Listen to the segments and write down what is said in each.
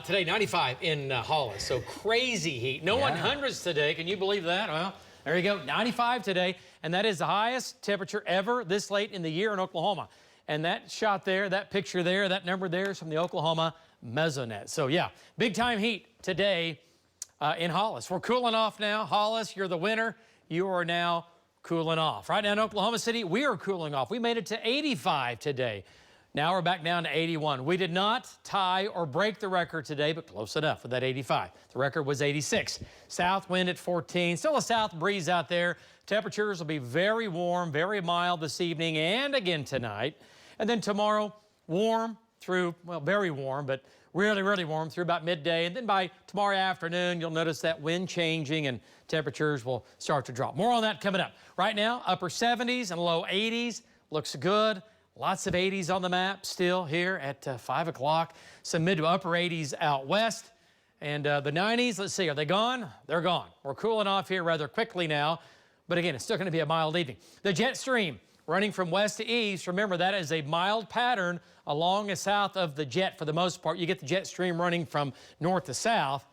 Today, 95 in Hollis, so crazy heat. No 100s today. Can you believe that? Well, there you go, 95 today, and that is the highest temperature ever this late in the year in Oklahoma. And that shot there, that picture there, that number there is from the Oklahoma Mesonet. So yeah, big time heat today in Hollis. We're cooling off now. Hollis, you're the winner. You are now cooling off. Right now in Oklahoma City, we are cooling off. We made it to 85 today. Now we're back down to 81. We did not tie or break the record today, but close enough with that 85. The record was 86. South wind at 14. Still a south breeze out there. Temperatures will be very warm, very mild this evening and again tonight. And then tomorrow, warm through, well, very warm, but really, really warm through about midday. And then by tomorrow afternoon, you'll notice that wind changing and temperatures will start to drop. More on that coming up. Right now, upper 70s and low 80s. Looks good. Lots of 80s on the map still here at 5 o'clock. Some mid to upper 80s out west. And the 90s, let's see, are they gone? They're gone. We're cooling off here rather quickly now. But again, it's still going to be a mild evening. The jet stream running from west to east. Remember, that is a mild pattern along the south of the jet for the most part. You get the jet stream running from north to south,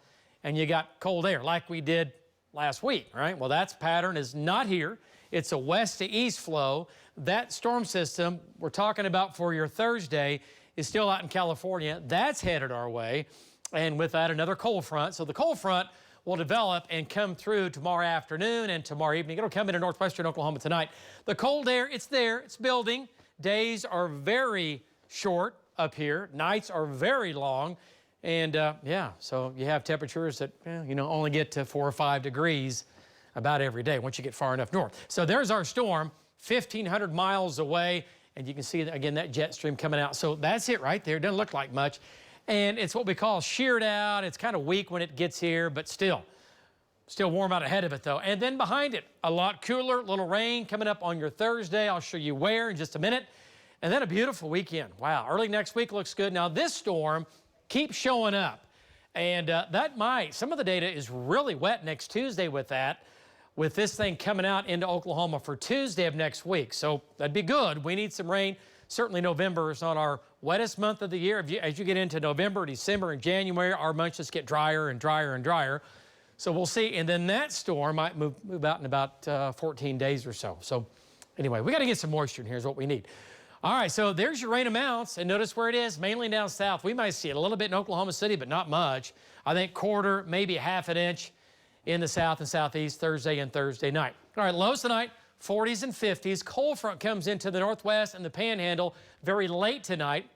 and you got cold air like we did last week, right? Well, that pattern is not here. It's a west to east flow. That storm system we're talking about for your Thursday is still out in California. That's headed our way. And with that, another cold front. So the cold front will develop and come through tomorrow afternoon and tomorrow evening. It'll come into northwestern Oklahoma tonight. The cold air, it's there, it's building. Days are very short up here. Nights are very long. And yeah, so you have temperatures that, only get to 4 or 5 degrees about every day once you get far enough north. So there's our storm, 1,500 miles away. And you can see, again, that jet stream coming out. So that's it right there. Doesn't look like much. And it's what we call sheared out. It's kind of weak when it gets here, but still warm out ahead of it, though. And then behind it, a lot cooler, little rain coming up on your Thursday. I'll show you where in just a minute. And then a beautiful weekend. Wow, early next week looks good. Now, this storm keeps showing up. And some of the data is really wet next Tuesday with that, with this thing coming out into Oklahoma for Tuesday of next week. So that'd be good. We need some rain. Certainly November is not our wettest month of the year. As you get into November, December, and January, our months just get drier and drier and drier. So we'll see. And then that storm might move out in about 14 days or so. So anyway, we got to get some moisture in here is what we need. All right, so there's your rain amounts. And notice where it is, mainly down south. We might see it a little bit in Oklahoma City, but not much. I think quarter, maybe half an inch in the south and southeast Thursday and Thursday night. All right, lows tonight. 40s and 50s. Cold front comes into the northwest and the panhandle very late tonight.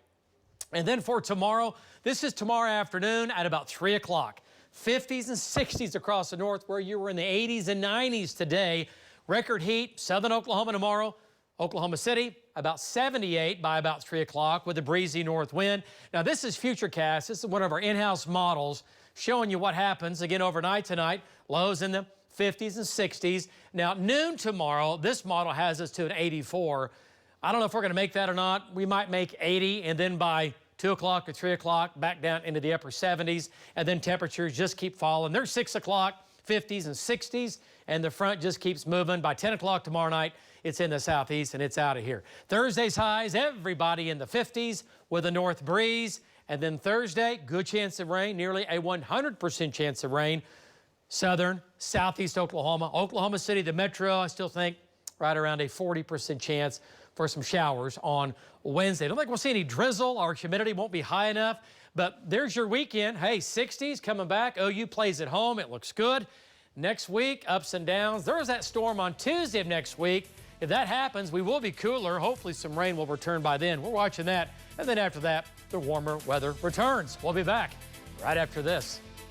And then for tomorrow, this is tomorrow afternoon at about 3 o'clock. 50s and 60s across the north where you were in the 80s and 90s today. Record heat, southern Oklahoma tomorrow. Oklahoma City, about 78 by about 3 o'clock with a breezy north wind. Now, this is Futurecast. This is one of our in-house models showing you what happens again overnight tonight. Lows in the 50s and 60s. Now, noon tomorrow, this model has us to an 84. I don't know if we're going to make that or not. We might make 80, and then by 2 o'clock or 3 o'clock, back down into the upper 70s, and then temperatures just keep falling. There's 6 o'clock, 50s and 60s, and the front just keeps moving. By 10 o'clock tomorrow night, it's in the southeast, and it's out of here. Thursday's highs, everybody in the 50s with a north breeze. And then Thursday, good chance of rain, nearly a 100% chance of rain. Southern, southeast Oklahoma. Oklahoma City, the metro, I still think right around a 40% chance for some showers on Wednesday. I don't think we'll see any drizzle. Our humidity won't be high enough. But there's your weekend. Hey, 60s coming back. OU plays at home. It looks good. Next week, ups and downs. There's that storm on Tuesday of next week. If that happens, we will be cooler. Hopefully some rain will return by then. We're watching that. And then after that, the warmer weather returns. We'll be back right after this.